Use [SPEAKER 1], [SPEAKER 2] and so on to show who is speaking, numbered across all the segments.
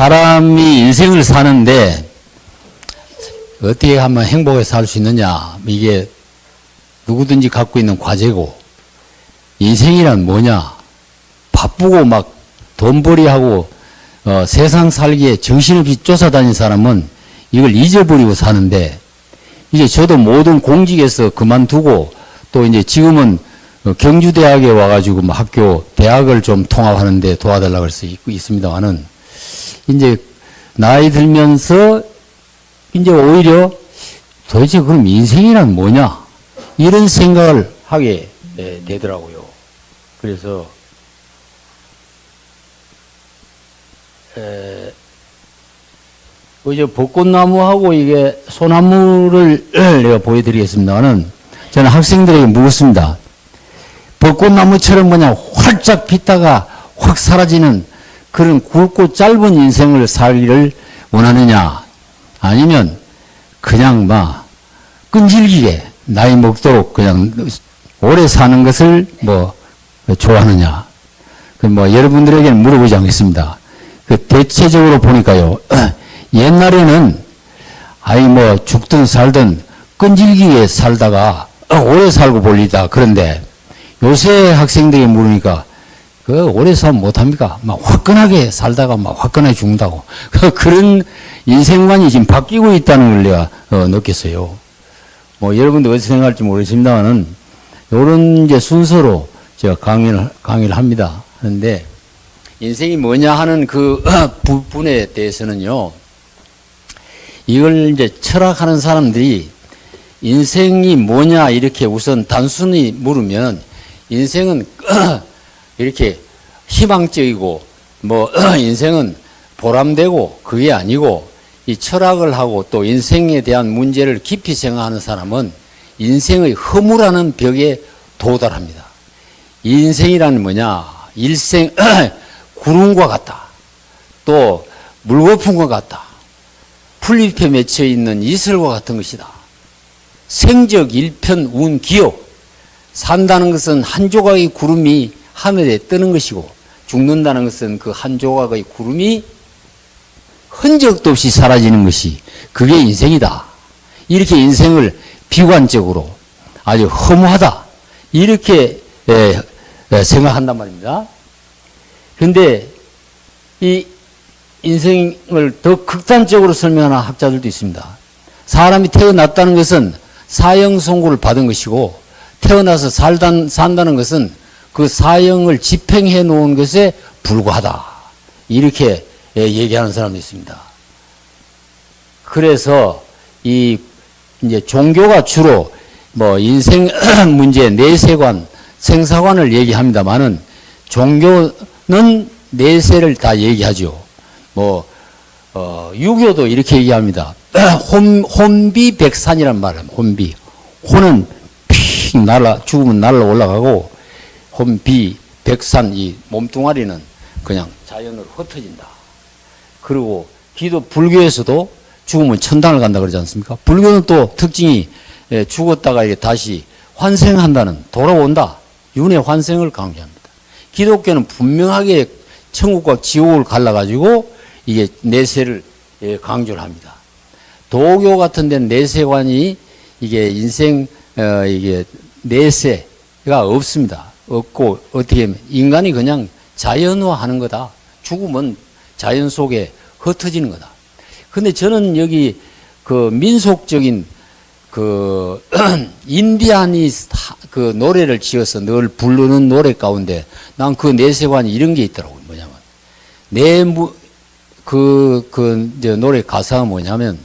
[SPEAKER 1] 사람이 인생을 사는데 어떻게 하면 행복하게 살 수 있느냐, 이게 누구든지 갖고 있는 과제고, 인생이란 뭐냐, 바쁘고 막 돈벌이하고 세상 살기에 정신없이 쫓아다닌 사람은 이걸 잊어버리고 사는데, 이제 저도 모든 공직에서 그만두고 또 이제 지금은 경주대학에 와가지고 뭐 학교, 대학을 좀 통합하는데 도와달라고 해서 있습니다만은, 이제 나이 들면서 이제 오히려 도대체 그럼 인생이란 뭐냐, 이런 생각을 하게 되더라고요. 그래서 이제 벚꽃나무하고 이게 소나무를 내가 보여드리겠습니다만은, 저는 학생들에게 묻습니다. 벚꽃나무처럼 그냥 활짝 피다가 확 사라지는 그런 굵고 짧은 인생을 살기를 원하느냐, 아니면 그냥 막 끈질기게 나이 먹도록 그냥 오래 사는 것을 뭐 좋아하느냐. 뭐 여러분들에게는 물어보지 않겠습니다. 대체적으로 보니까요, 옛날에는 아이 뭐 죽든 살든 끈질기게 살다가 오래 살고 볼리다. 그런데 요새 학생들이 물으니까 그 오래 살면 못합니까? 막 화끈하게 살다가 막 화끈하게 죽는다고. 그런 인생관이 지금 바뀌고 있다는 걸 내가 느꼈어요. 뭐 여러분들 어떻게 생각할지 모르겠습니다만은, 요런 이제 순서로 제가 강의를 합니다. 하는데, 인생이 뭐냐 하는 그 부분에 대해서는요, 이걸 이제 철학하는 사람들이 인생이 뭐냐 이렇게 우선 단순히 물으면, 인생은 이렇게 희망적이고 뭐 인생은 보람되고 그게 아니고, 이 철학을 하고 또 인생에 대한 문제를 깊이 생각하는 사람은 인생의 허무라는 벽에 도달합니다. 인생이란 뭐냐, 일생 구름과 같다, 또 물거품과 같다, 풀잎에 맺혀 있는 이슬과 같은 것이다. 생적 일편 운 기요. 산다는 것은 한 조각의 구름이 하늘에 뜨는 것이고, 죽는다는 것은 그 한 조각의 구름이 흔적도 없이 사라지는 것이, 그게 인생이다. 이렇게 인생을 비관적으로 아주 허무하다, 이렇게 생각한단 말입니다. 그런데 이 인생을 더 극단적으로 설명하는 학자들도 있습니다. 사람이 태어났다는 것은 사형 선고를 받은 것이고, 태어나서 산다는 것은 그 사형을 집행해 놓은 것에 불과하다, 이렇게 얘기하는 사람도 있습니다. 그래서 이 이제 종교가 주로 뭐 인생 문제, 내세관, 생사관을 얘기합니다만은, 종교는 내세를 다 얘기하죠. 뭐 유교도 이렇게 얘기합니다. 혼비백산이란 말은, 혼비, 혼은 픽 죽으면 날아 올라가고, 혼비 백산, 이 몸뚱아리는 그냥 자연으로 흩어진다. 그리고 기도, 불교에서도 죽으면 천당을 간다 그러지 않습니까? 불교는 또 특징이 죽었다가 이게 다시 환생한다는, 돌아온다, 윤회 환생을 강조합니다. 기독교는 분명하게 천국과 지옥을 갈라가지고 이게 내세를 강조를 합니다. 도교 같은 데는 내세관이, 이게 인생 이게 내세가 없습니다. 없고, 어떻게 하면 인간이 그냥 자연화하는 거다. 죽으면 자연 속에 흩어지는 거다. 근데 저는 여기 그 민속적인 그 인디안이 그 노래를 지어서 늘 부르는 노래 가운데 난 그 내세관이 이런 게 있더라고요. 뭐냐면 이제 노래 가사가 뭐냐면,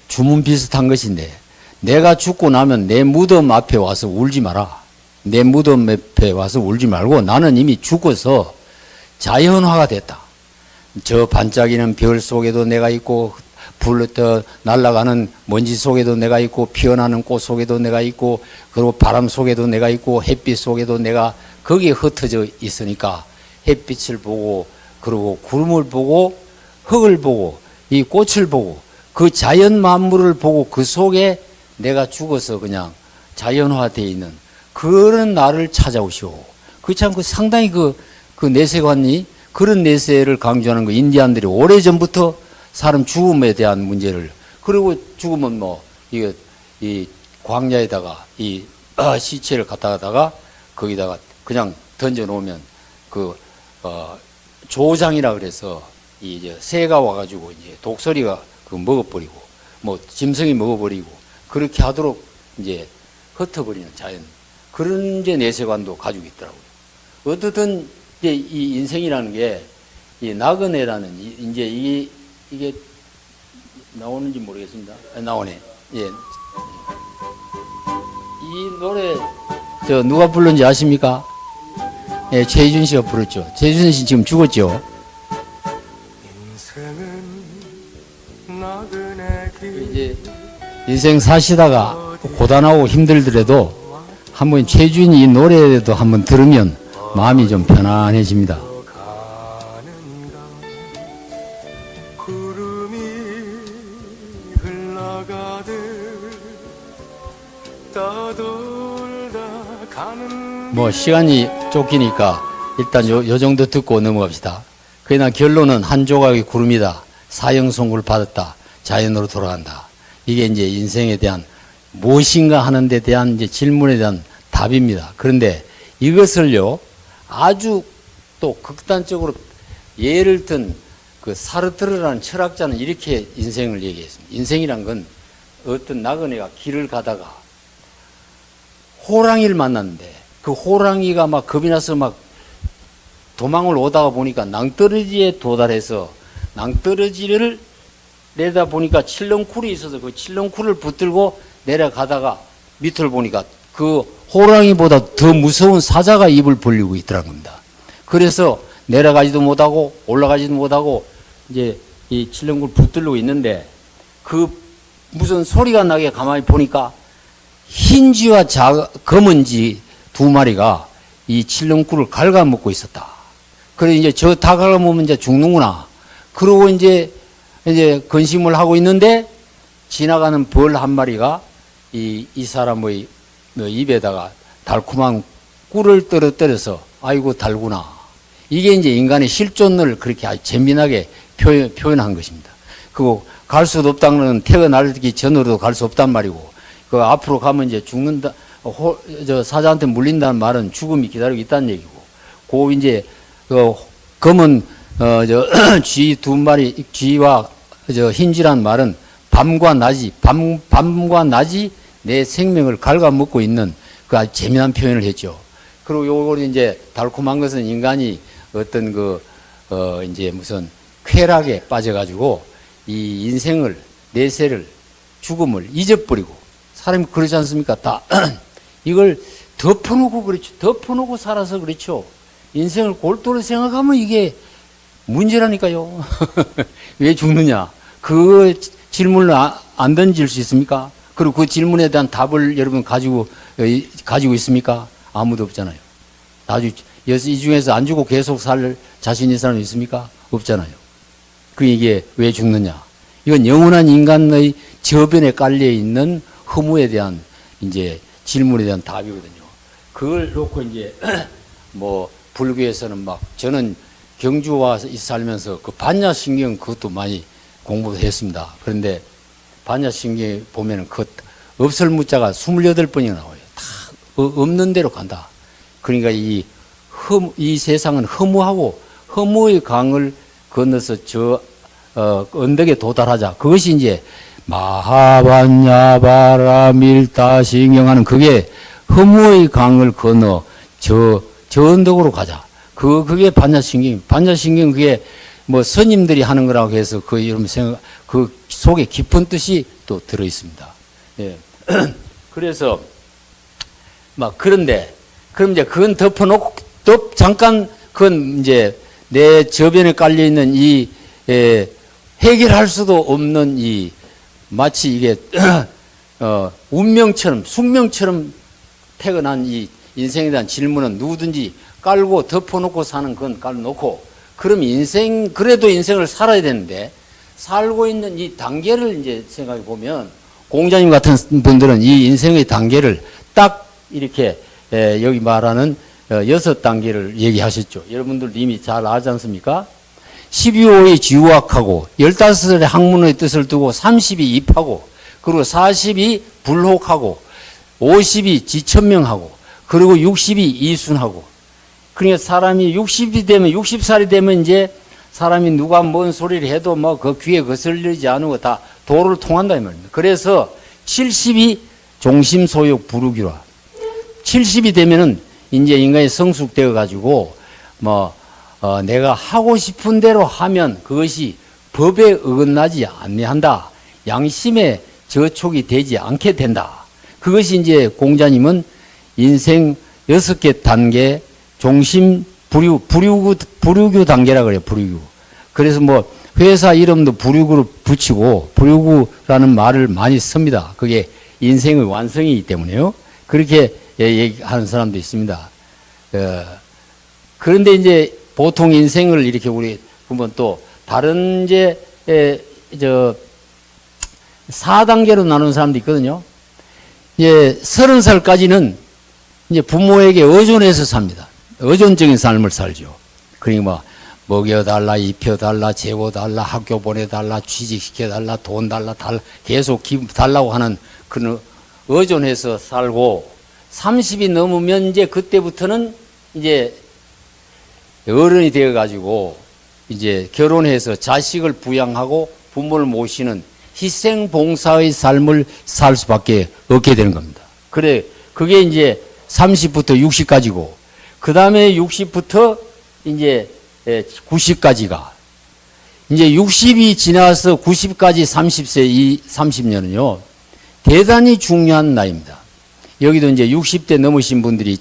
[SPEAKER 1] 주문 비슷한 것인데, 내가 죽고 나면 내 무덤 앞에 와서 울지 마라. 내 무덤 앞에 와서 울지 말고, 나는 이미 죽어서 자연화가 됐다. 저 반짝이는 별 속에도 내가 있고, 불부터 날아가는 먼지 속에도 내가 있고, 피어나는 꽃 속에도 내가 있고, 그리고 바람 속에도 내가 있고, 햇빛 속에도 내가 거기에 흩어져 있으니까, 햇빛을 보고, 그리고 구름을 보고, 흙을 보고, 이 꽃을 보고, 그 자연 만물을 보고, 그 속에 내가 죽어서 그냥 자연화되어 있는 그런 나를 찾아오시오. 그렇지 않고 상당히 그 내세관이 그런 내세를 강조하는 거. 인디안들이 오래전부터 사람 죽음에 대한 문제를, 그리고 죽으면 뭐 이게 이 광야에다가 이 시체를 갖다가 거기다가 그냥 던져 놓으면 조장이라 그래서 이제 새가 와가지고 이제 독소리가 먹어버리고 뭐 짐승이 먹어버리고 그렇게 하도록 이제 흩어버리는 자연, 그런 이제 내세관도 가지고 있더라고요. 어떻든 이제 이 인생이라는 게 이 나그네라는 이제 이게 나오는지 모르겠습니다. 나오네. 예. 이 노래 누가 불렀는지 아십니까? 예, 최희준 씨가 불렀죠. 최희준 씨 지금 죽었죠. 이제 인생 사시다가 고단하고 힘들더라도 한번 최준이 이 노래도 한번 들으면 마음이 좀 편안해집니다. 뭐 시간이 쫓기니까 일단 요 정도 듣고 넘어갑시다. 그러나 결론은 한 조각의 구름이다. 사형선고를 받았다. 자연으로 돌아간다. 이게 이제 인생에 대한 무엇인가 하는 데 대한 이제 질문에 대한 답입니다. 그런데 이것을요, 아주 또 극단적으로 예를 든 그 사르트르라는 철학자는 이렇게 인생을 얘기했습니다. 인생이란 건 어떤 나그네가 길을 가다가 호랑이를 만났는데 그 호랑이가 막 겁이 나서 막 도망을 오다가 보니까 낭떠러지에 도달해서 낭떠러지를 내다 보니까 칠렁쿨이 있어서 그 칠렁쿨을 붙들고 내려가다가 밑을 보니까 그 호랑이보다 더 무서운 사자가 입을 벌리고 있더라는 겁니다. 그래서 내려가지도 못하고 올라가지도 못하고 이제 이 칠렁쿨 붙들고 있는데 그 무슨 소리가 나게 가만히 보니까 흰쥐와 검은쥐 두 마리가 이 칠렁쿨을 갉아먹고 있었다. 그래 이제 저 다 갉아먹으면 이제 죽는구나. 그러고 이제 근심을 하고 있는데 지나가는 벌 한 마리가 이 사람의 입에다가 달콤한 꿀을 떨어뜨려서 아이고 달구나. 이게 이제 인간의 실존을 그렇게 아주 재미나게 표현한 것입니다. 그리고 갈 수도 없다는 태어나기 전으로도 갈 수 없단 말이고, 그 앞으로 가면 이제 죽는다, 저 사자한테 물린다는 말은 죽음이 기다리고 있다는 얘기고, 그 이제 검은 쥐 두 마리, 쥐와 흰쥐란 말은 밤과 낮이 내 생명을 갉아먹고 있는 그 아주 재미난 표현을 했죠. 그리고 요거는 이제 달콤한 것은 인간이 어떤 이제 무슨 쾌락에 빠져가지고 이 인생을, 내세를, 죽음을 잊어버리고, 사람이 그러지 않습니까? 다 이걸 덮어놓고 그렇죠. 덮어놓고 살아서 그렇죠. 인생을 골똘히 생각하면 이게 문제라니까요. 왜 죽느냐? 그 질문을 안 던질 수 있습니까? 그리고 그 질문에 대한 답을 여러분 가지고 있습니까? 아무도 없잖아요. 아주 이 중에서 안 죽고 계속 살 자신 있는 사람이 있습니까? 없잖아요. 이게 왜 죽느냐? 이건 영원한 인간의 저변에 깔려 있는 허무에 대한 이제 질문에 대한 답이거든요. 그걸 놓고 이제 뭐 불교에서는 막 저는 경주 와서 살면서 그 반야신경 그것도 많이 공부했습니다. 그런데 반야신경에 보면은 그 없을 무자가 28번이나 나와요. 다 없는 대로 간다. 그러니까 이 세상은 허무하고 허무의 강을 건너서 저 언덕에 도달하자. 그것이 이제 마하반야바라밀다신경하는 그게 허무의 강을 건너 저 언덕으로 가자. 그게 반야신경. 반야신경 그게 뭐 스님들이 하는 거라고 해서 여러분 생각, 그 속에 깊은 뜻이 또 들어 있습니다. 예. 그래서 그런데 그럼 이제 그건 덮어놓고 잠깐 그건 이제 내 저변에 깔려 있는 이 해결할 수도 없는 이 마치 이게 운명처럼 숙명처럼 태어난 이 인생에 대한 질문은 누구든지 깔고 덮어놓고 사는 건 깔아놓고, 그럼 그래도 인생을 살아야 되는데 살고 있는 이 단계를 이제 생각해 보면 공자님 같은 분들은 이 인생의 단계를 딱 이렇게 여기 말하는 6단계를 얘기하셨죠. 여러분들 이미 잘 알지 않습니까? 12호의 지우학하고 15살의 학문의 뜻을 두고 30이 입하고 그리고 40이 불혹하고 50이 지천명하고 그리고 60이 이순하고 그러니까 사람이 60이 되면 60살이 되면 이제 사람이 누가 뭔 소리를 해도 뭐 그 귀에 거슬리지 않고 다 도를 통한다 이 말입니다. 그래서 70이 종심소욕 부르기라 70이 되면은 이제 인간이 성숙되어 가지고 내가 하고 싶은 대로 하면 그것이 법에 어긋나지 아니한다. 양심에 저촉이 되지 않게 된다. 그것이 이제 공자님은 인생 6개 단계 종심 불유구 단계라 그래요. 불유구. 그래서 뭐 회사 이름도 불유구로 붙이고 불유구라는 말을 많이 씁니다. 그게 인생의 완성이기 때문에요. 그렇게 얘기하는 사람도 있습니다. 그런데 이제 보통 인생을 이렇게 우리 보면 또 다른 이제 4단계로 나누는 사람도 있거든요. 이제 30살까지는 이제 부모에게 의존해서 삽니다. 의존적인 삶을 살죠. 그러니까 뭐 먹여달라, 입혀달라, 재워달라, 학교 보내달라, 취직시켜달라, 돈 달라, 계속 달라고 하는 그런 의존해서 살고 30이 넘으면 이제 그때부터는 이제 어른이 되어 가지고 이제 결혼해서 자식을 부양하고 부모를 모시는 희생 봉사의 삶을 살 수밖에 없게 되는 겁니다. 그래 그게 이제 30부터 60까지고 그 다음에 60부터 이제 90까지가 이제 60이 지나서 90까지 30세 이 30년은요 대단히 중요한 나이입니다. 여기도 이제 60대 넘으신 분들이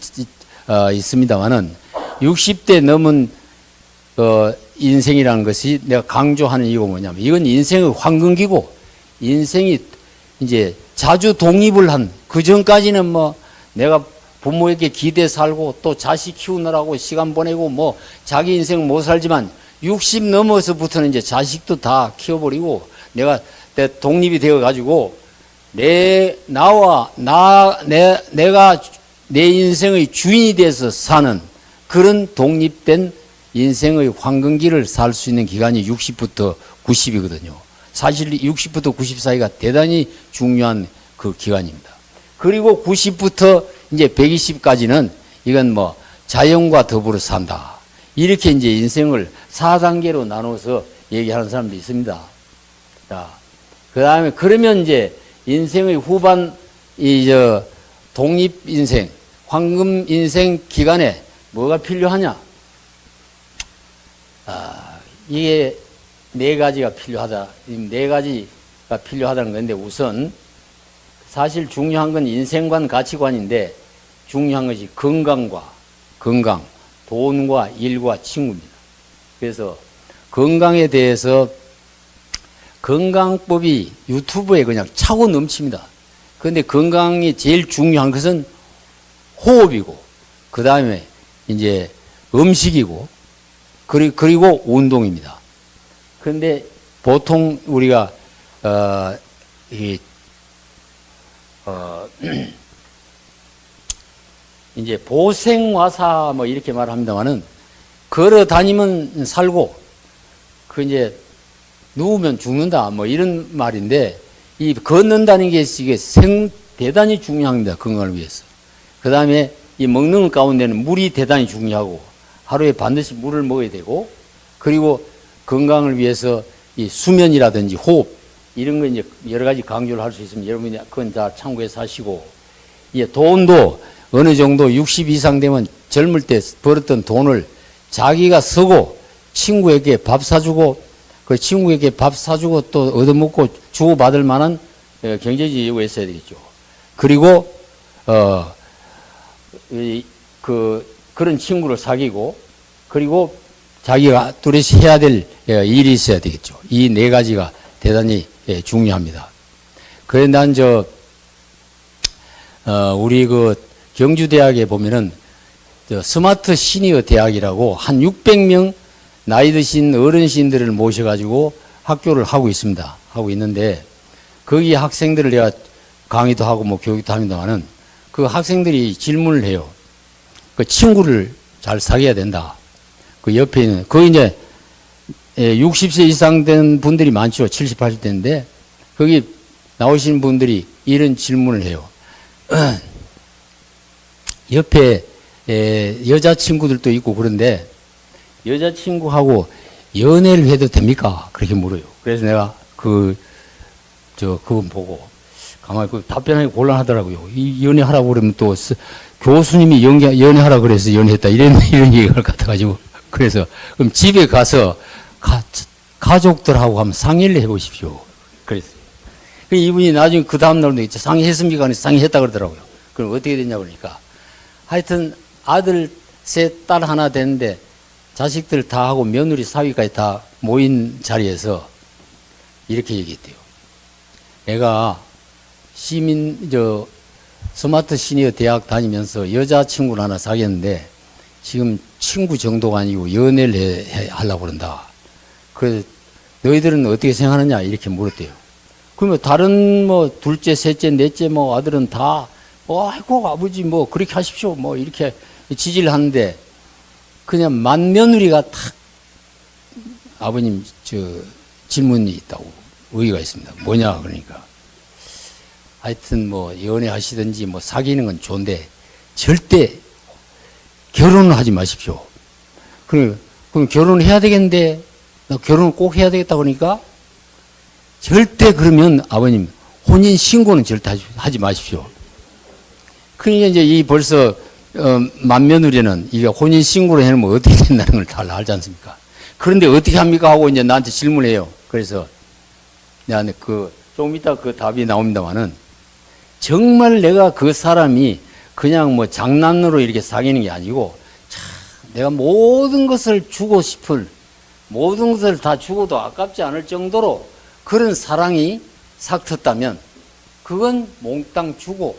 [SPEAKER 1] 있습니다만은 60대 넘은 인생이라는 것이 내가 강조하는 이유가 뭐냐면 이건 인생의 황금기고 인생이 이제 자주 독립을 한 그 전까지는 뭐 내가 부모에게 기대 살고 또 자식 키우느라고 시간 보내고 뭐 자기 인생 못 살지만 60 넘어서부터는 이제 자식도 다 키워버리고 내가 독립이 되어 가지고 내가 내 인생의 주인이 돼서 사는 그런 독립된 인생의 황금기를 살 수 있는 기간이 60부터 90이거든요. 사실 60부터 90 사이가 대단히 중요한 그 기간입니다. 그리고 90부터 이제 120까지는 이건 뭐 자연과 더불어 산다. 이렇게 이제 인생을 4단계로 나눠서 얘기하는 사람도 있습니다. 자, 그 다음에 그러면 이제 인생의 후반 독립 인생, 황금 인생 기간에 뭐가 필요하냐? 이게 네 가지가 필요하다. 네 가지가 필요하다는 건데 우선 사실 중요한 건 인생관 가치관인데 중요한 것이 건강, 돈과 일과 친구입니다. 그래서 건강에 대해서 건강법이 유튜브에 그냥 차고 넘칩니다. 그런데 건강이 제일 중요한 것은 호흡이고 그 다음에 이제 음식이고 그리고 운동입니다. 그런데 보통 우리가 이제 보생와사 뭐 이렇게 말합니다만은 걸어 다니면 살고 그 이제 누우면 죽는다 뭐 이런 말인데 이 걷는다는 게 이게 대단히 중요합니다. 건강을 위해서. 그 다음에 이 먹는 것 가운데는 물이 대단히 중요하고 하루에 반드시 물을 먹어야 되고 그리고 건강을 위해서 이 수면이라든지 호흡 이런 거 이제 여러 가지 강조를 할 수 있으면 여러분이 그건 다 참고해서 하시고 예, 돈도 어느 정도 60 이상 되면 젊을 때 벌었던 돈을 자기가 쓰고 친구에게 밥 사주고 그 친구에게 밥 사주고 또 얻어먹고 주고받을 만한 경제적 여유가 있어야 되겠죠. 그리고 그런 친구를 사귀고 그리고 자기가 뚜렷이 해야 될 일이 있어야 되겠죠. 이 네 가지가 대단히 중요합니다. 그래 난 우리 그 경주대학에 보면은 스마트 시니어 대학이라고 한 600명 나이 드신 어르신들을 모셔가지고 학교를 하고 있습니다. 하고 있는데 거기 학생들을 내가 강의도 하고 뭐 교육도 합니다만은 그 학생들이 질문을 해요. 그 친구를 잘 사귀어야 된다. 그 옆에 있는, 거기 이제 60세 이상 된 분들이 많죠. 70, 80대인데, 거기 나오시는 분들이 이런 질문을 해요. 옆에 여자친구들도 있고 그런데, 여자친구하고 연애를 해도 됩니까? 그렇게 물어요. 그래서 내가 그건 보고, 가만히 답변하기 곤란하더라고요. 이 연애하라고 그러면 또 교수님이 연애하라 그래서 연애했다. 이런 얘기를 같아가지고. 그래서, 그럼 집에 가서 가족들하고 한번 상의를 해보십시오. 그랬어요. 이분이 나중에 그 다음날도 상의했습니까? 상의했다 그러더라고요. 그럼 어떻게 됐냐 그러니까. 하여튼 아들 셋, 딸 하나 되는데 자식들 다 하고 며느리 사위까지 다 모인 자리에서 이렇게 얘기했대요. 내가 스마트 시니어 대학 다니면서 여자친구를 하나 사귀었는데 지금 친구 정도가 아니고 연애를 하려고 그런다. 그래서 너희들은 어떻게 생각하느냐 이렇게 물었대요. 그러면 다른 둘째, 셋째, 넷째 아들은 다 아이고 아버지 그렇게 하십시오 이렇게 지지를 하는데 그냥 맏며느리가 탁 아버님 질문이 있다고 의의가 있습니다. 뭐냐 그러니까 하여튼 연애하시든지 사귀는 건 좋은데 절대 결혼을 하지 마십시오. 그럼 결혼해야 되겠는데 나 결혼을 꼭 해야 되겠다 그러니까 절대 그러면 아버님 혼인 신고는 절대 하지 마십시오. 그러니까 이제 이 벌써 맏며느리는 이게 혼인 신고를 해놓으면 어떻게 된다는 걸 다 알지 않습니까? 그런데 어떻게 합니까 하고 이제 나한테 질문해요. 그래서 내가 조금 이따 그 답이 나옵니다만은 정말 내가 그 사람이 그냥 장난으로 이렇게 사귀는 게 아니고 내가 모든 것을 주고 싶을 모든 것을 다 주고도 아깝지 않을 정도로 그런 사랑이 삭텄다면 그건 몽땅 주고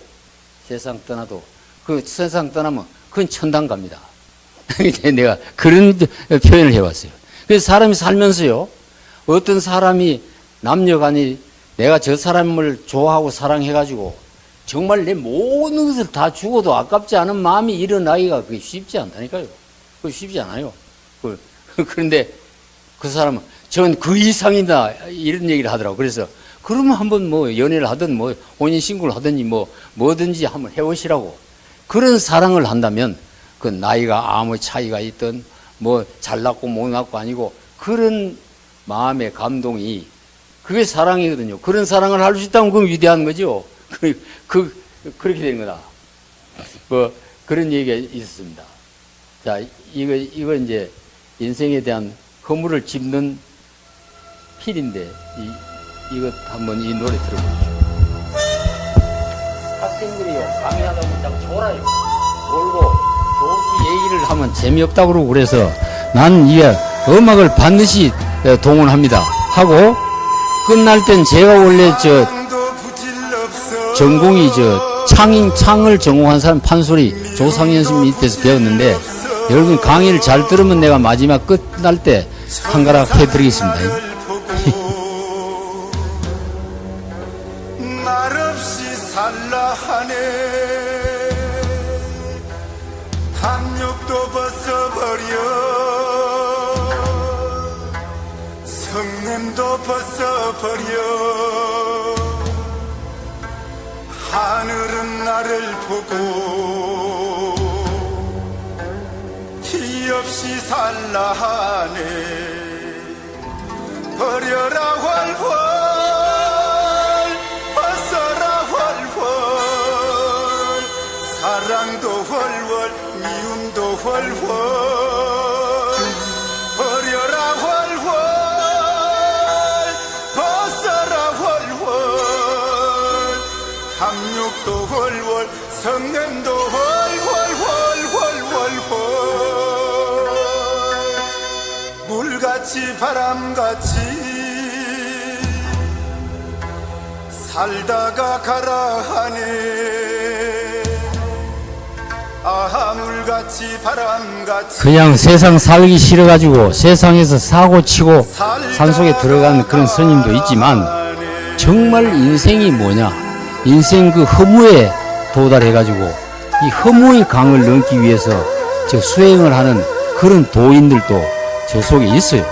[SPEAKER 1] 세상 떠나도 그 세상 떠나면 그건 천당 갑니다. 내가 그런 표현을 해왔어요. 그래서 사람이 살면서요, 어떤 사람이 남녀간이 내가 저 사람을 좋아하고 사랑해가지고 정말 내 모든 것을 다 주고도 아깝지 않은 마음이 일어나기가 그게 쉽지 않다니까요. 그게 쉽지 않아요. 그런데 그 사람은 전 그 이상이다 이런 얘기를 하더라고. 그래서 그러면 한번 연애를 하든 혼인신고를 하든지 뭐든지 한번 해보시라고. 그런 사랑을 한다면 그 나이가 아무 차이가 있든 잘났고 못났고 아니고 그런 마음의 감동이 그게 사랑이거든요. 그런 사랑을 할 수 있다면 그건 위대한 거죠. 그렇게 되는 거다. 그런 얘기가 있었습니다. 자, 이거 이제 인생에 대한 허물을 짚는 필인데, 이거 한번 이 노래 들어보시죠. 학생들이요, 강의하다 보면 자꾸 졸아요. 졸고, 교수 얘기를 하면 재미없다고 그러고 그래서 난 이게 음악을 반드시 동원합니다. 하고, 끝날 땐 제가 원래 전공이 창을 전공한 사람 판소리 조상현 씨 밑에서 배웠는데, 여러분 강의를 잘 들으면 내가 마지막 끝날 때 한가락 해드리겠습니다.
[SPEAKER 2] 말없이 살라 하네. 탐욕도 벗어버려, 성냄도 벗어버려. 하늘은 나를 보고 티 없이 살라 하네. 버려라 활활, 벗어라 활활. 사랑도 활활, 미움도 활활. 버려라 활활, 벗어라 활활. 탐욕도 활활, 성냄도 물같이 바람같이 살다가 가라 하네. 아하, 물같이 바람같이
[SPEAKER 1] 그냥 세상 살기 싫어가지고 세상에서 사고치고 산속에 들어간 그런 스님도 있지만 정말 인생이 뭐냐, 인생 그 허무에 도달해가지고 이 허무의 강을 넘기 위해서 저 수행을 하는 그런 도인들도 저 속에 있어요.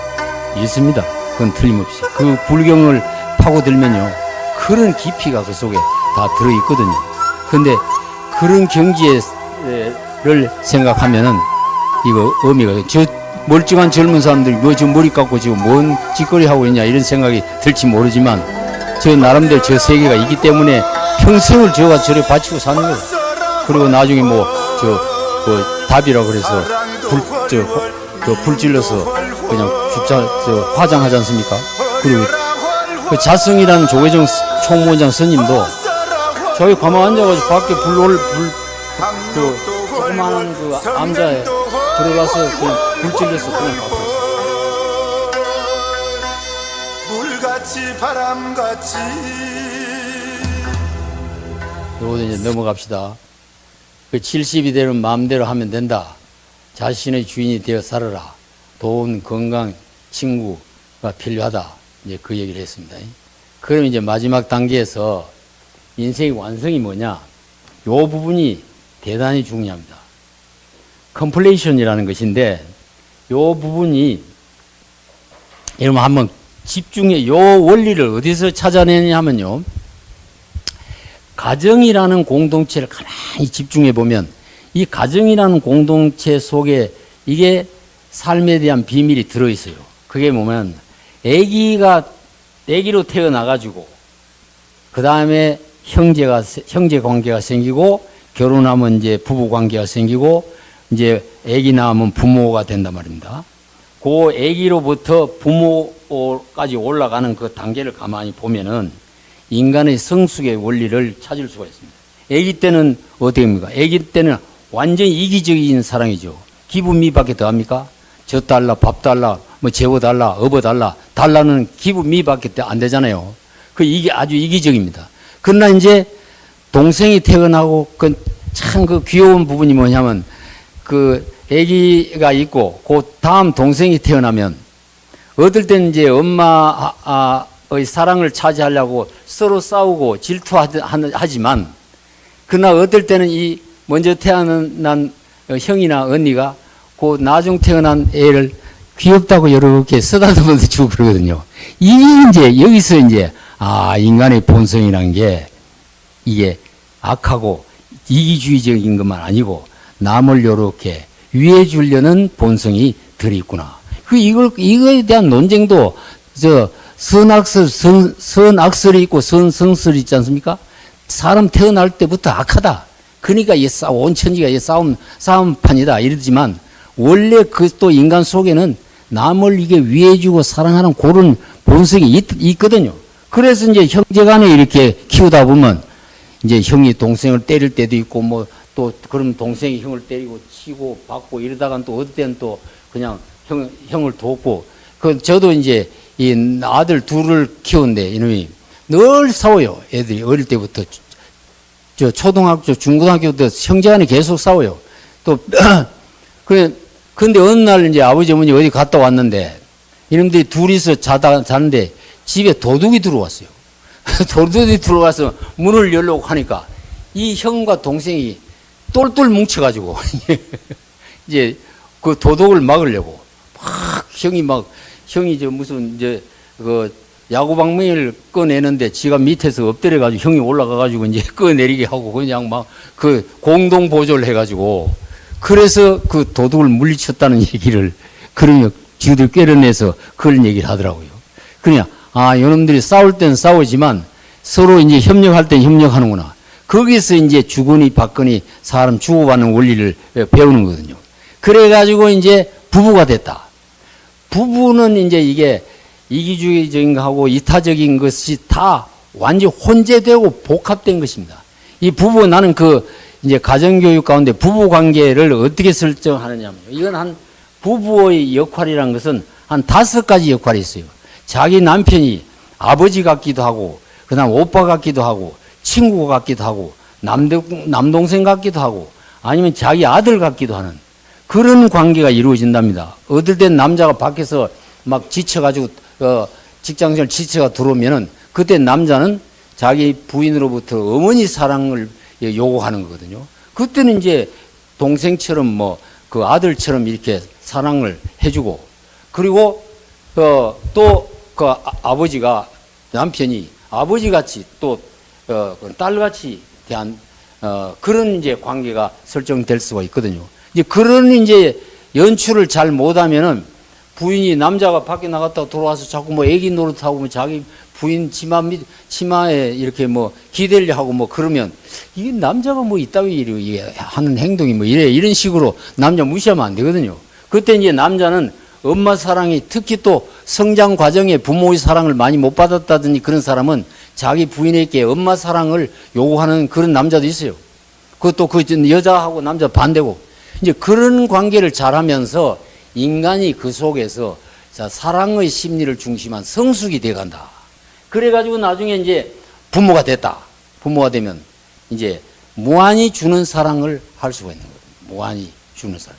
[SPEAKER 1] 있습니다. 그건 틀림없이. 그 불경을 파고들면요, 그런 깊이가 그 속에 다 들어있거든요. 근데 그런 경지를 생각하면은 이거 의미가, 저 멀쩡한 젊은 사람들이 뭐 저 머리 깎고 지금 뭔 짓거리 하고 있냐 이런 생각이 들지 모르지만 저 나름대로 저 세계가 있기 때문에 평생을 저가 저래 바치고 사는 거예요. 그리고 나중에 답이라 그래서 불 질러서 그냥 화장하지 않습니까? 그리고 그 자성이라는 조계종 총무원장 스님도 저기 가만 앉아가지고 밖에 조그마한 그 암자에 들어가서 그냥 불 질러서 그냥 갖고 있어요.
[SPEAKER 2] 물같이 바람같이.
[SPEAKER 1] 요거 이제 넘어갑시다. 그 70이 되면 마음대로 하면 된다. 자신의 주인이 되어 살아라. 돈, 건강, 친구가 필요하다. 이제 그 얘기를 했습니다. 그럼 이제 마지막 단계에서 인생의 완성이 뭐냐? 요 부분이 대단히 중요합니다. 컴플레이션이라는 것인데 요 부분이 여러분 한번 집중해. 요 원리를 어디서 찾아내냐 하면요, 가정이라는 공동체를 가만히 집중해 보면 이 가정이라는 공동체 속에 이게 삶에 대한 비밀이 들어있어요. 그게 뭐냐면 아기로 태어나가지고 그 다음에 형제 관계가 생기고 결혼하면 이제 부부 관계가 생기고 이제 아기 낳으면 부모가 된단 말입니다. 그 아기로부터 부모까지 올라가는 그 단계를 가만히 보면은 인간의 성숙의 원리를 찾을 수가 있습니다. 아기 때는 어떻게 합니까? 아기 때는 완전히 이기적인 사랑이죠. 기분 미밖에 더 합니까? 젖 달라, 밥 달라, 뭐 재워 달라, 업어 달라. 달라는 기분 미밖에 안 되잖아요. 이게 아주 이기적입니다. 그러나 이제 동생이 태어나고 참 그 귀여운 부분이 뭐냐면 그 아기가 있고 그 다음 동생이 태어나면 어떨 때는 이제 엄마의 사랑을 차지하려고 서로 싸우고 질투하지만 그러나 어떨 때는 이 먼저 태어난 형이나 언니가 그 나중 태어난 애를 귀엽다고 이렇게 쓰다듬어서 주고 그러거든요. 이게 이제 여기서 이제 인간의 본성이라는 게 이게 악하고 이기주의적인 것만 아니고 남을 이렇게 위해 주려는 본성이 들어있구나. 이거에 대한 논쟁도 선악설이 있고 선성설이 있지 않습니까? 사람 태어날 때부터 악하다. 그러니까 온 천지가 싸움판이다. 이러지만 원래 또 인간 속에는 남을 이게 위해주고 사랑하는 그런 본성이 있거든요. 그래서 이제 형제간에 이렇게 키우다 보면 이제 형이 동생을 때릴 때도 있고 또 그럼 동생이 형을 때리고 치고 받고 이러다간 또 어떨 때는 또 그냥 형을 돕고 저도 이제 이 아들 둘을 키우는데 이놈이 늘 싸워요. 애들이 어릴 때부터 초등학교, 중고등학교 때 형제간에 계속 싸워요. 또 근데 어느 날 이제 아버지 어머니 어디 갔다 왔는데 이놈들이 둘이서 자는데 집에 도둑이 들어왔어요. 도둑이 들어와서 문을 열려고 하니까 이 형과 동생이 똘똘 뭉쳐가지고 이제 그 도둑을 막으려고 형이 무슨 그 야구방망이를 꺼내는데 지가 밑에서 엎드려가지고 형이 올라가가지고 이제 꺼내리게 하고 그냥 막 그 공동 보조를 해가지고 그래서 그 도둑을 물리쳤다는 얘기를 그러면 지들 꿰려내서 그런 얘기를 하더라고요. 그냥 이놈들이 싸울 땐 싸우지만 서로 이제 협력할 땐 협력하는구나. 거기서 이제 주거니 받거니 사람 주고받는 원리를 배우는 거거든요. 그래가지고 이제 부부가 됐다. 부부는 이제 이게 이기주의적인 거하고 이타적인 것이 다 완전히 혼재되고 복합된 것입니다. 이 부부 나는 이제 가정교육 가운데 부부 관계를 어떻게 설정하느냐면 이건 한 부부의 역할이라는 것은 한 5가지 역할이 있어요. 자기 남편이 아버지 같기도 하고 그다음 오빠 같기도 하고 친구 같기도 하고 남동생 같기도 하고 아니면 자기 아들 같기도 하는 그런 관계가 이루어진답니다. 어떨 땐 남자가 밖에서 막 지쳐가지고 직장생활 지쳐가 들어오면은 그때 남자는 자기 부인으로부터 어머니 사랑을 요구하는 거거든요. 그때는 이제 동생처럼 뭐 그 아들처럼 이렇게 사랑을 해주고, 그리고 또 그 아버지가, 남편이 아버지같이 또 딸같이 대한 그런 이제 관계가 설정될 수가 있거든요. 이제 그런 이제 연출을 잘 못하면은 부인이, 남자가 밖에 나갔다가 들어와서 자꾸 뭐 애기 노릇하고 뭐 자기 부인 치마에 이렇게 뭐 기대려 하고 뭐 그러면, 이게 남자가 뭐 이따위 하는 행동이 뭐 이런 식으로 남자 무시하면 안 되거든요. 그때 이제 남자는 엄마 사랑이, 특히 또 성장 과정에 부모의 사랑을 많이 못 받았다든지 그런 사람은 자기 부인에게 엄마 사랑을 요구하는 그런 남자도 있어요. 그것도 그 여자하고 남자 반대고, 이제 그런 관계를 잘하면서 인간이 그 속에서 사랑의 심리를 중심한 성숙이 돼 간다. 그래가지고 나중에 이제 부모가 됐다. 부모가 되면 이제 무한히 주는 사랑을 할 수가 있는 거예요. 무한히 주는 사랑.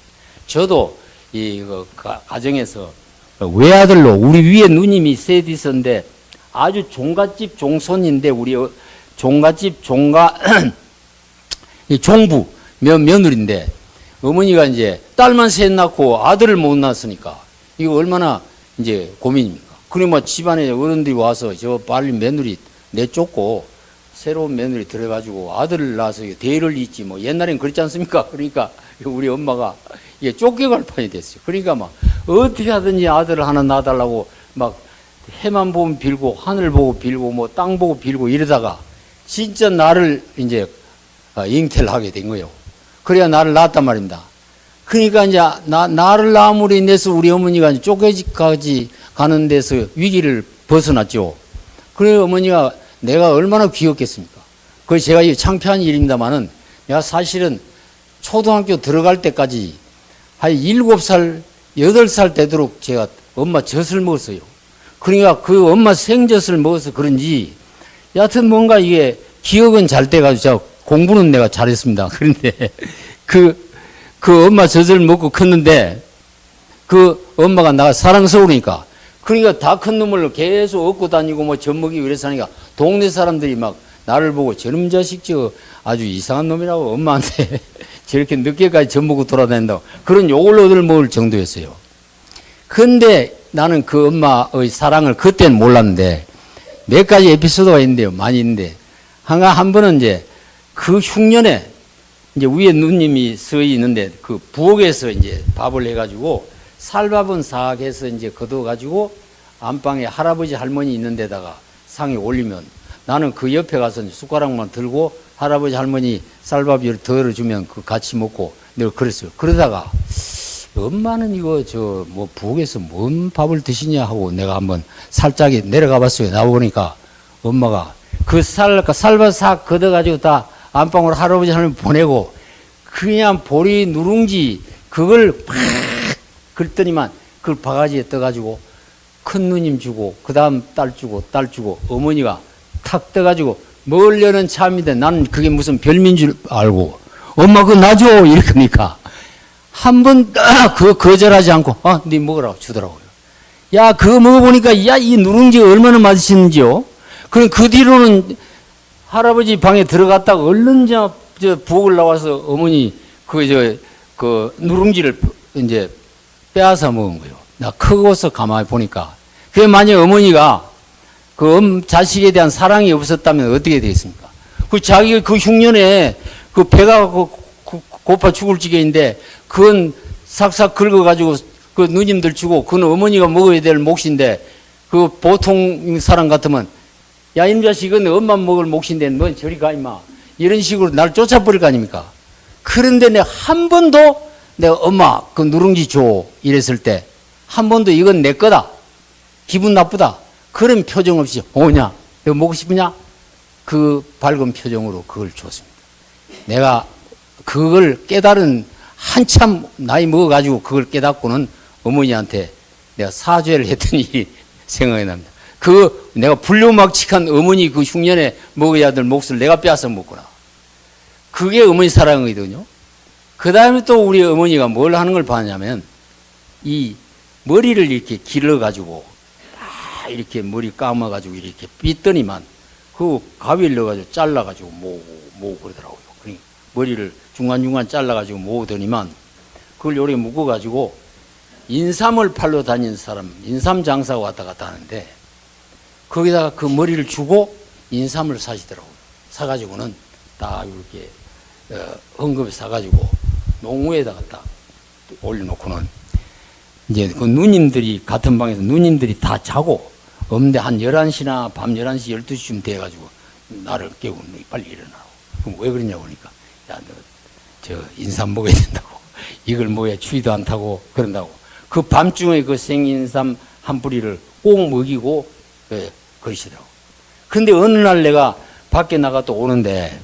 [SPEAKER 1] 저도 이 가정에서 외아들로, 우리 위에 누님이 셋 있었는데 아주 종갓집 종손인데, 우리 종갓집 종부 며느리인데, 어머니가 이제 딸만 셋 낳고 아들을 못 낳았으니까 이거 얼마나 이제 고민입니까? 그리고 뭐 집안에 어른들이 와서 저 빨리 며느리 내쫓고 새로운 며느리 들어가지고 아들을 낳아서 대를 잇지, 뭐 옛날엔 그랬지 않습니까? 그러니까 우리 엄마가 이게 쫓겨갈 판이 됐어요. 그러니까 막 어떻게 하든지 아들을 하나 낳아달라고 막 해만 보면 빌고 하늘 보고 빌고 뭐 땅 보고 빌고 이러다가 진짜 나를 이제 잉태를 하게 된 거예요. 그래야 나를 낳았단 말입니다. 그러니까 이제 나를 낳음으로 인해서 우리 어머니가 쫓겨까지 가는 데서 위기를 벗어났죠. 그래 어머니가 내가 얼마나 귀엽겠습니까? 그 제가 이 창피한 일입니다만은, 내가 사실은 초등학교 들어갈 때까지 한 7살, 8살 되도록 제가 엄마 젖을 먹었어요. 그러니까 그 엄마 생젖을 먹어서 그런지 여하튼 뭔가 이게 기억은 잘 돼가지고 제가 공부는 내가 잘했습니다. 그런데 그 엄마 젖을 먹고 컸는데, 그 엄마가 나가 사랑스러우니까, 그러니까 다 큰 놈을 계속 얻고 다니고 뭐 젖먹이고 이래서 하니까 동네 사람들이 막 나를 보고 저놈 자식 저 아주 이상한 놈이라고, 엄마한테 저렇게 늦게까지 젖먹고 돌아다닌다고 그런 욕을 얻을 먹을 정도였어요. 근데 나는 그 엄마의 사랑을 그때는 몰랐는데 몇 가지 에피소드가 있는데요. 많이 있는데, 한 번은 이제 그 흉년에 이제 위에 누님이 서 있는데 그 부엌에서 이제 밥을 해가지고 쌀밥은 싹 해서 이제 걷어가지고 안방에 할아버지 할머니 있는 데다가 상에 올리면, 나는 그 옆에 가서 숟가락만 들고 할아버지 할머니 쌀밥을 덜어주면 그 같이 먹고 내가 그랬어요. 그러다가 엄마는 이거 저 뭐 부엌에서 뭔 밥을 드시냐 하고 내가 한번 살짝 내려가 봤어요. 나오니까 엄마가 그 쌀밥 싹 걷어가지고 다 안방으로 할아버지 할머니 보내고 그냥 보리 누룽지 그걸 팍 긁더니만 그걸 바가지에 떠가지고 큰 누님 주고 그 다음 딸 주고 어머니가 탁 떠가지고 멀려는 참인데 나는 그게 무슨 별미인 줄 알고 엄마 그거 놔줘 이러니까 한 번 그거 거절하지 않고 네 먹으라고 주더라고요. 야 그거 먹어보니까 야 이 누룽지가 얼마나 맛있는지요. 그럼 그 뒤로는 할아버지 방에 들어갔다가 얼른 저 부엌을 나와서 어머니 그 누룽지를 이제 빼앗아 먹은 거예요. 나 크고서 가만히 보니까 그게 만약 어머니가 그 자식에 대한 사랑이 없었다면 어떻게 되겠습니까? 그 자기가 그 흉년에 그 배가 고파 죽을 지경인데 그건 싹싹 긁어가지고 그 누님들 주고 그건 어머니가 먹어야 될 몫인데 그 보통 사람 같으면 야 이놈 자식 이건 엄마 먹을 몫인데 넌 저리 가 임마 이런 식으로 날 쫓아버릴 거 아닙니까? 그런데 내가 한 번도 내가 엄마 그 누룽지 줘 이랬을 때 한 번도 이건 내 거다 기분 나쁘다 그런 표정 없이 오냐 너 먹고 싶으냐 그 밝은 표정으로 그걸 줬습니다. 내가 그걸 깨달은 한참 나이 먹어가지고 그걸 깨닫고는 어머니한테 내가 사죄를 했던 일이 생각이 납니다. 그 내가 불효막측한 어머니 그 흉년에 먹어야 될 몫을 내가 빼앗아 먹구나. 그게 어머니 사랑이거든요. 그 다음에 또 우리 어머니가 뭘 하는 걸 봤냐면 이 머리를 이렇게 길러가지고 다 이렇게 머리 감아가지고 이렇게 빗더니만 그 가위를 넣어가지고 잘라가지고 모으고 그러더라고요. 그러니까 머리를 중간중간 잘라가지고 모으더니만 그걸 요렇게 묶어가지고 인삼을 팔러 다니는 사람, 인삼 장사가 왔다 갔다 하는데 거기다가 그 머리를 주고 인삼을 사시더라고요. 사가지고는 딱 이렇게 헝겊에 사가지고 농우에다가 딱 올려놓고는 이제 그 누님들이 같은 방에서 누님들이 다 자고 없는데 한 11시나 밤 11시, 12시쯤 돼가지고 나를 깨우고 빨리 일어나라고. 그럼 왜 그러냐고 그러니까 야, 너 저 인삼 먹어야 된다고. 이걸 먹어야 추위도 안 타고 그런다고. 그 밤중에 그 생인삼 한 뿌리를 꼭 먹이고 그러시더라고. 근데 어느 날 내가 밖에 나가 또 오는데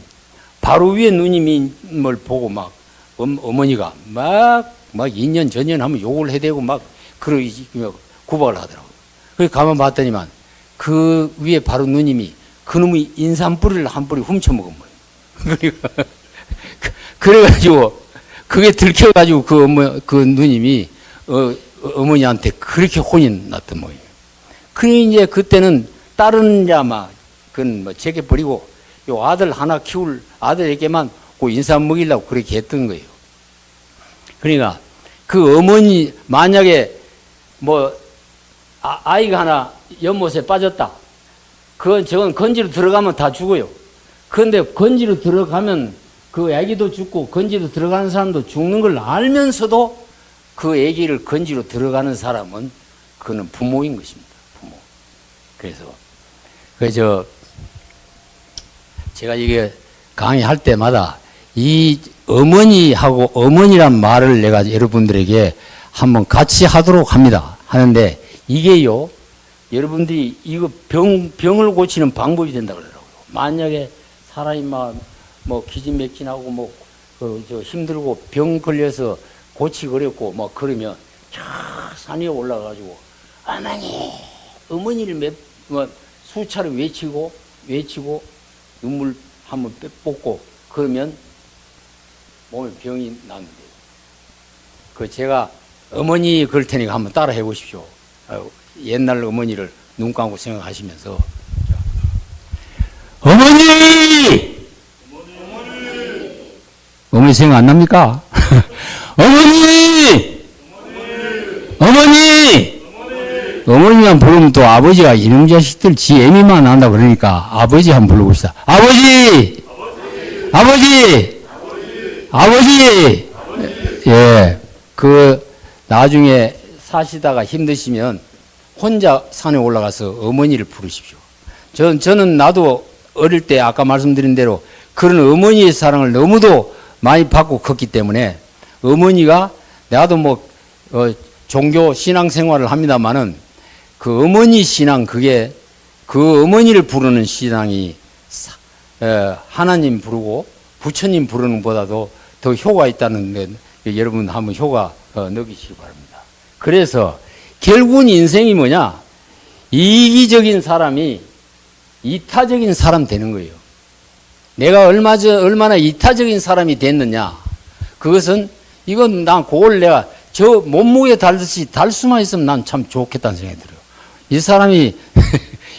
[SPEAKER 1] 바로 위에 누님을 보고 막 어머니가 막 2년 전년 하면 욕을 해대고 막 구박을 하더라고. 그래서 가만 봤더니만 그 위에 바로 누님이 그놈의 인삼 뿌리를 한 뿌리 훔쳐 먹은 거예요. 그래가지고 그게 들켜가지고 그 누님이 어머니한테 그렇게 혼이 났던 모양이에요. 그래 이제 그때는 다른 자마 그건 뭐 제게 버리고 요 아들 하나 키울 아들에게만 그 인삼 먹이려고 그렇게 했던 거예요. 그러니까 그 어머니 만약에 뭐 아이가 하나 연못에 빠졌다. 저건 건지로 들어가면 다 죽어요. 그런데 건지로 들어가면 그 아기도 죽고 건지로 들어가는 사람도 죽는 걸 알면서도 그 아기를 건지로 들어가는 사람은 그는 부모인 것입니다. 부모. 그래서 제가 이게 강의할 때마다 이 어머니하고 어머니란 말을 내가 여러분들에게 한번 같이 하도록 합니다. 하는데 이게요, 여러분들이 이거 병을 고치는 방법이 된다 그러더라고요. 만약에 사람이 뭐 기진맥진하고 힘들고 병 걸려서 고치기 어렵고 그러면 저 산에 올라가가지고 어머니를 수차례 외치고 눈물 한번 뽑고 그러면 몸에 병이 나는데요. 제가 어머니 그럴 테니까 한번 따라 해보십시오. 옛날 어머니를 눈 감고 생각하시면서 어머니! 어머니 생각 안 납니까? 어머니! 어머니! 어머니만 부르면 또 아버지가 이놈 자식들 지 애미만 한다 그러니까 아버지 한번 불러봅시다. 아버지! 아버지! 아버지! 예. 나중에 사시다가 힘드시면 혼자 산에 올라가서 어머니를 부르십시오. 저는 나도 어릴 때 아까 말씀드린 대로 그런 어머니의 사랑을 너무도 많이 받고 컸기 때문에 어머니가 나도 종교 신앙 생활을 합니다만은 그 어머니 신앙 그 어머니를 부르는 신앙이 하나님 부르고 부처님 부르는 보다도 더 효과 있다는 데 여러분 한번 효과 느끼시기 바랍니다. 그래서 결국은 인생이 뭐냐? 이기적인 사람이 이타적인 사람 되는 거예요. 내가 얼마나 이타적인 사람이 됐느냐? 그것은 난 그걸 내가 저 몸무게 달듯이 달 수만 있으면 난 참 좋겠다는 생각이 들어요. 이 사람이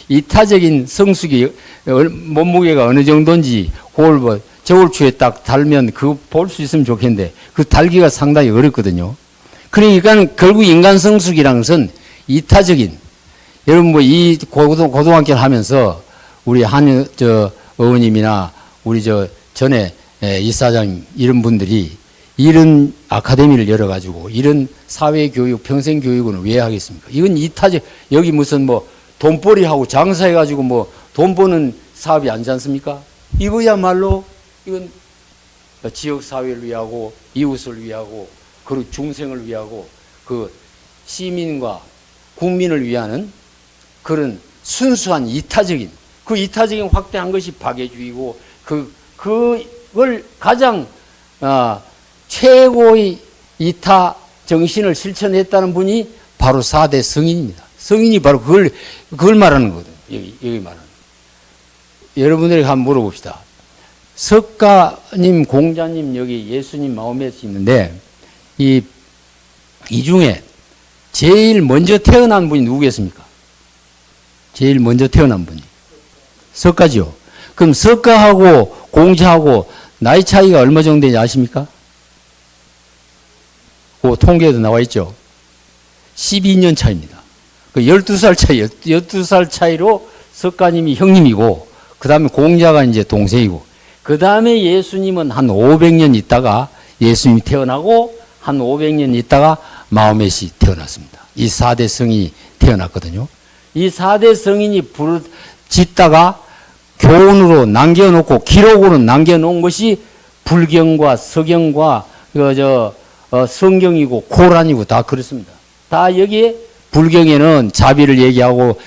[SPEAKER 1] 이타적인 성숙이 몸무게가 어느 정도인지 그걸 저울추에 딱 달면 그거 볼 수 있으면 좋겠는데 그 달기가 상당히 어렵거든요. 그러니까 결국 인간 성숙이라는 것은 이타적인, 여러분 이 고등학교를 하면서 우리 어머님이나 우리 전에 이사장님 이런 분들이 이런 아카데미를 열어가지고 이런 사회교육, 평생교육은 왜 하겠습니까? 이건 이타적, 여기 무슨 돈벌이하고 장사해가지고 돈 버는 사업이 아니지 않습니까? 이거야말로 이건 지역사회를 위하고 이웃을 위하고 그리고 중생을 위하고 그 시민과 국민을 위하는 그런 순수한 이타적인 그 이타적인 확대한 것이 박애주의고 그걸 가장 최고의 이타 정신을 실천했다는 분이 바로 4대 성인입니다. 성인이 바로 그걸 말하는 거거든요. 여기 말하는. 여러분들에게 한번 물어봅시다. 석가님, 공자님, 여기 예수님 마음에 있는데 이 중에 제일 먼저 태어난 분이 누구겠습니까? 제일 먼저 태어난 분이 석가지요. 그럼 석가하고 공자하고 나이 차이가 얼마 정도 되는지 아십니까? 그 통계에도 나와 있죠. 12년 차입니다. 그 12살 차이, 12살 차이로 석가님이 형님이고, 그 다음에 공자가 이제 동생이고, 그 다음에 예수님은 한 500년 있다가 예수님이 태어나고, 한 500년 있다가 마호멧이 태어났습니다. 이 4대 성인이 태어났거든요. 이 4대 성인이 짓다가 교훈으로 남겨놓고, 기록으로 남겨놓은 것이 불경과 서경과 성경이고 고란이고 다 그렇습니다. 다 여기에 불경에는 자비를 얘기하고,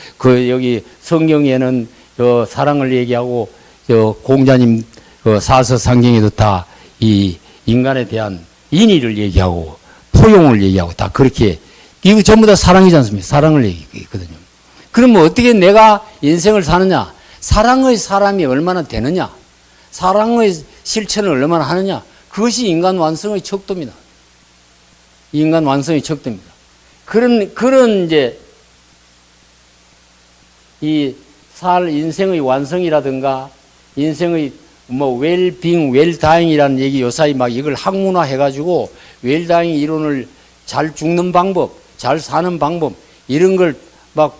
[SPEAKER 1] 여기 성경에는 사랑을 얘기하고, 공자님 사서상경에도 다 이 인간에 대한 인의를 얘기하고 포용을 얘기하고 다 그렇게, 이거 전부 다 사랑이지 않습니까? 사랑을 얘기했거든요. 그러면 어떻게 내가 인생을 사느냐? 사랑의 사람이 얼마나 되느냐? 사랑의 실천을 얼마나 하느냐? 그것이 인간 완성의 척도입니다. 인간 완성의 척도입니다. 그런 이제 인생의 완성이라든가 인생의 웰빙, 웰다잉이라는 얘기 요사이 막 이걸 학문화 해가지고 웰다잉 이론을 잘 죽는 방법, 잘 사는 방법 이런 걸 막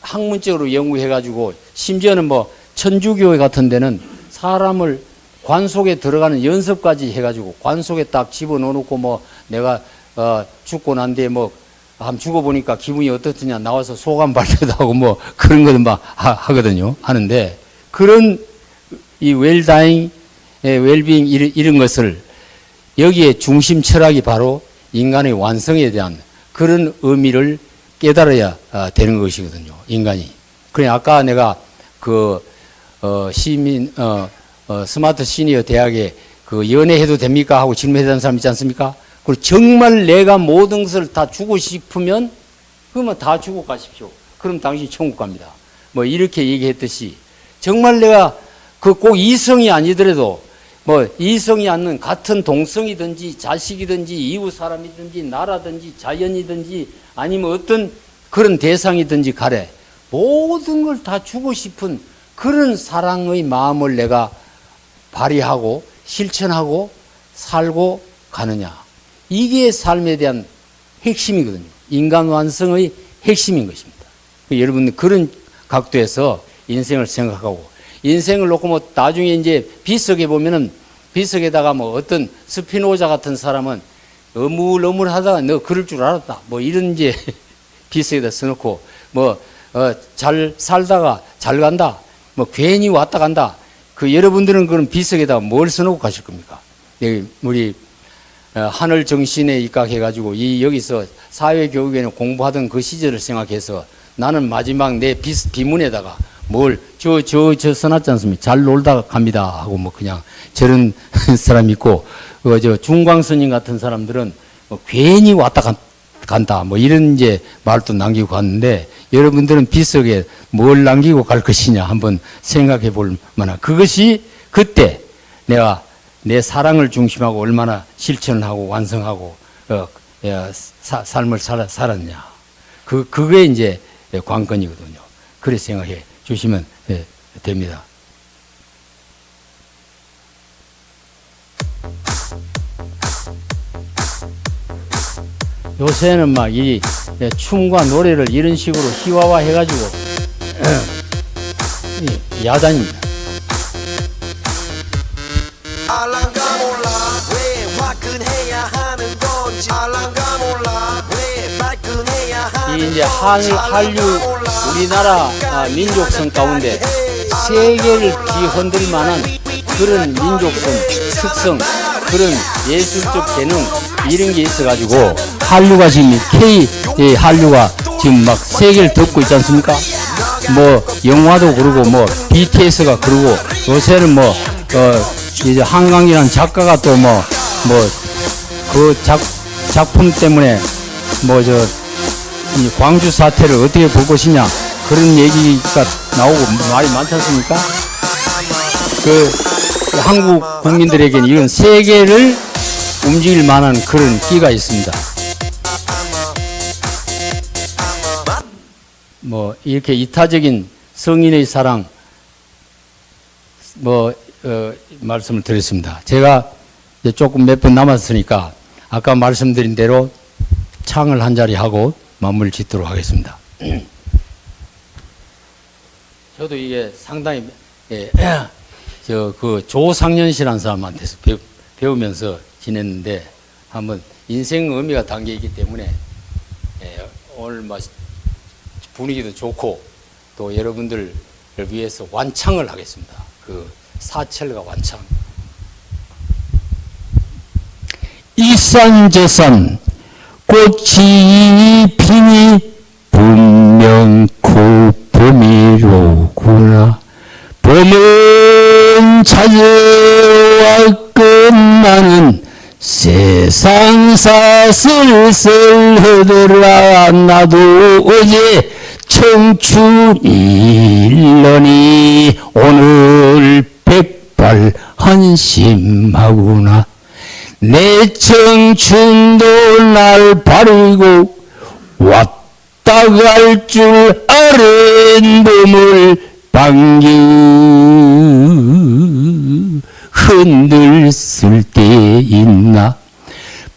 [SPEAKER 1] 학문적으로 연구해가지고 심지어는 천주교 같은 데는 사람을 관 속에 들어가는 연습까지 해가지고 관 속에 딱 집어넣어놓고 내가 죽고 난 뒤에 한번 죽어보니까 기분이 어떻느냐 나와서 소감 발표도 하고 그런 것도 하거든요. 하는데 그런 이 웰다잉, 웰빙 이런 것을 여기에 중심 철학이 바로 인간의 완성에 대한 그런 의미를 깨달아야 되는 것이거든요. 인간이. 그래 아까 내가 스마트 시니어 대학에 연애해도 됩니까? 하고 질문해달라는 사람 있지 않습니까? 그리고 정말 내가 모든 것을 다 주고 싶으면 그러면 다 주고 가십시오. 그럼 당신이 천국 갑니다. 이렇게 얘기했듯이 정말 내가 꼭 이성이 아니더라도 이성이 않는 같은 동성이든지 자식이든지 이웃 사람이든지 나라든지 자연이든지 아니면 어떤 그런 대상이든지 가래 모든 걸 다 주고 싶은 그런 사랑의 마음을 내가 발휘하고 실천하고 살고 가느냐. 이게 삶에 대한 핵심이거든요. 인간 완성의 핵심인 것입니다. 여러분 그런 각도에서 인생을 생각하고 인생을 놓고 나중에 이제 비석에 보면은 비석에다가 어떤 스피노자 같은 사람은 어물어물하다가 너 그럴 줄 알았다. 이런 이제 비석에다 써놓고 잘 살다가 잘 간다. 괜히 왔다 간다. 여러분들은 그런 비석에다가 뭘 써놓고 가실 겁니까? 여기 우리 하늘 정신에 입각해가지고 여기서 사회교육에는 공부하던 그 시절을 생각해서 나는 마지막 내 비문에다가 저 써놨지 않습니까? 잘 놀다가 갑니다 하고 그냥 저런 사람 있고 중광스님 같은 사람들은 괜히 왔다 간다 이런 이제 말도 남기고 갔는데 여러분들은 비석에 뭘 남기고 갈 것이냐 한번 생각해 볼 만한 그것이 그때 내가 내 사랑을 중심하고 얼마나 실천을 하고 완성하고 삶을 살았냐 그게 이제 관건이거든요. 그렇게 생각해 주시면 됩니다. 요새는 이 춤과 노래를 이런 식으로 희화화 해가지고 야단입니다.
[SPEAKER 2] 알랑가 몰라 왜 화끈해야 하는 건지 알랑가 몰라 왜 발끈해야 하는
[SPEAKER 1] 이 이제 한류 우리나라 민족성 가운데 세계를 뒤흔들 만한 그런 민족성, 특성, 그런 예술적 재능 이런 게 있어가지고 한류가 지금 한류가 지금 세계를 덮고 있지 않습니까? 영화도 그러고 BTS가 그러고 요새는 이제 한강이라는 작가가 또 그 작품 때문에 이 광주 사태를 어떻게 볼 것이냐 그런 얘기가 나오고 말이 많지 않습니까? 한국 국민들에게는 이런 세계를 움직일 만한 그런 끼가 있습니다. 이렇게 이타적인 성인의 사랑, 말씀을 드렸습니다. 제가 이제 조금 몇 분 남았으니까 아까 말씀드린 대로 창을 한 자리 하고 마무리 짓도록 하겠습니다. 저도 이게 상당히 그 조상년 씨라는 사람한테서 배우면서 지냈는데 한번 인생 의미가 담겨 있기 때문에 오늘 분위기도 좋고 또 여러분들을 위해서 완창을 하겠습니다. 그 사철과 완창. 이산 저산 꽃이 피니 분명 그 봄이로구나. 봄은 찾아왔건만은 세상사 슬슬 흐들라. 나도 어제 청춘 일러니 오늘 백발 한심하구나. 내 청춘도 날 버리고 왔다 갈 줄 아는 봄을 방기 흔들쓸 때 있나.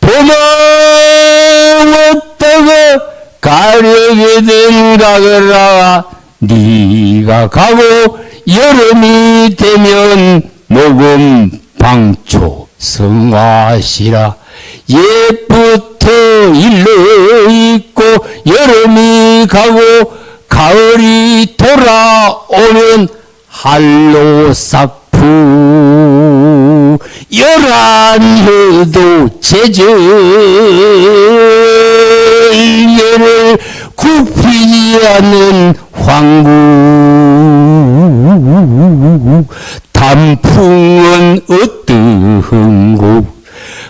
[SPEAKER 1] 봄은 왔다가 가려거든 가거라. 네가 가고 여름이 되면 녹음 방초 성화시라. 옛부터 일러 있고 여름이 가고 가을이 돌아오면 한로 싹푸 열한여도 제절열을 굽히지 않는 황구. 단풍은 어떠한고.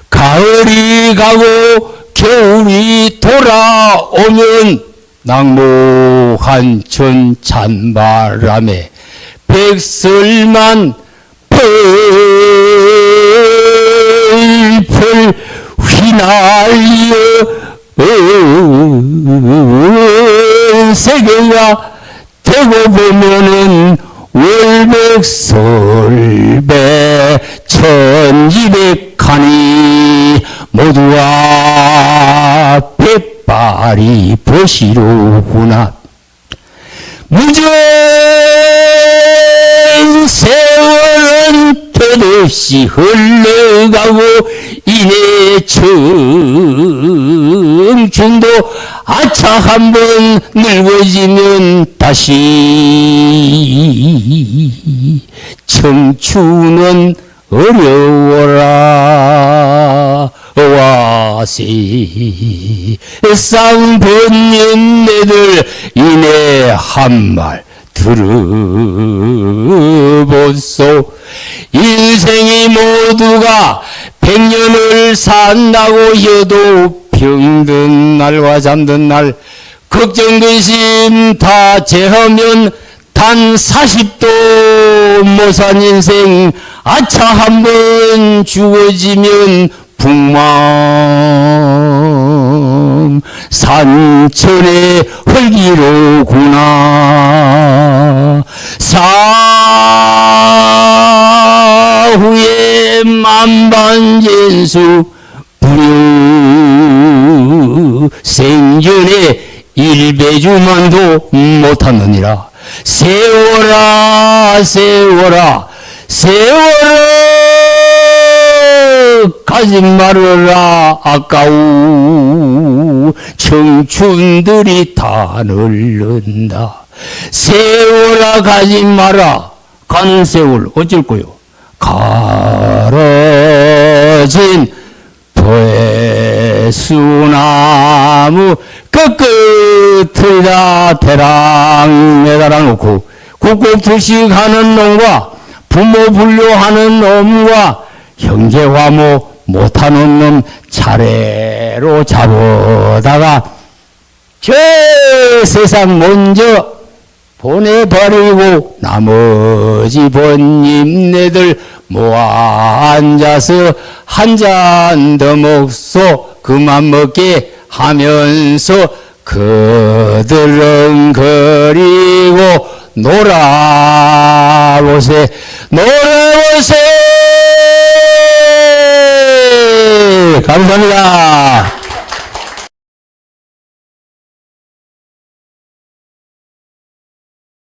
[SPEAKER 1] 가을이 가고 겨울이 돌아오면 낙목한천 찬바람에 백설만 펄펄 휘날려 세계가 되고 보면은 월백설배 천지백하니 모두가 백발이 보시로구나. 무정 세월은 끝없이 흘러가고 이내 청춘도 아차 한번 늙어지면 다시 청춘은 어려워라. 와시 쌍번년네들 이내 한 말 들어보소. 인생이 모두가 100년을 산다고 해도 병든 날과 잠든 날 걱정 근심 다 제하면 단 40도 못 산 인생 아차 한번 죽어지면 북망 산천의 흙이로구나. 사후에 만반젠수 불효 생전에 일배주만도 못하느니라. 세워라 세워라 세워라 가지 말아라. 아까운 청춘들이 다 늙는다. 세워라 가지 마라. 가는 세월 어쩔 거요. 가러진 배수나무 끝끝을 다 대랑 매달아 놓고 꾹꾹 투식하는 놈과 부모 분류하는 놈과 형제화모 못하는 놈 차례로 잡아다가 저 세상 먼저 보내버리고 나머지 본님네들 모아 앉아서 한 잔 더 먹소. 그만 먹게 하면서 그들은 그리고 놀아보세, 놀아보세. 감사합니다.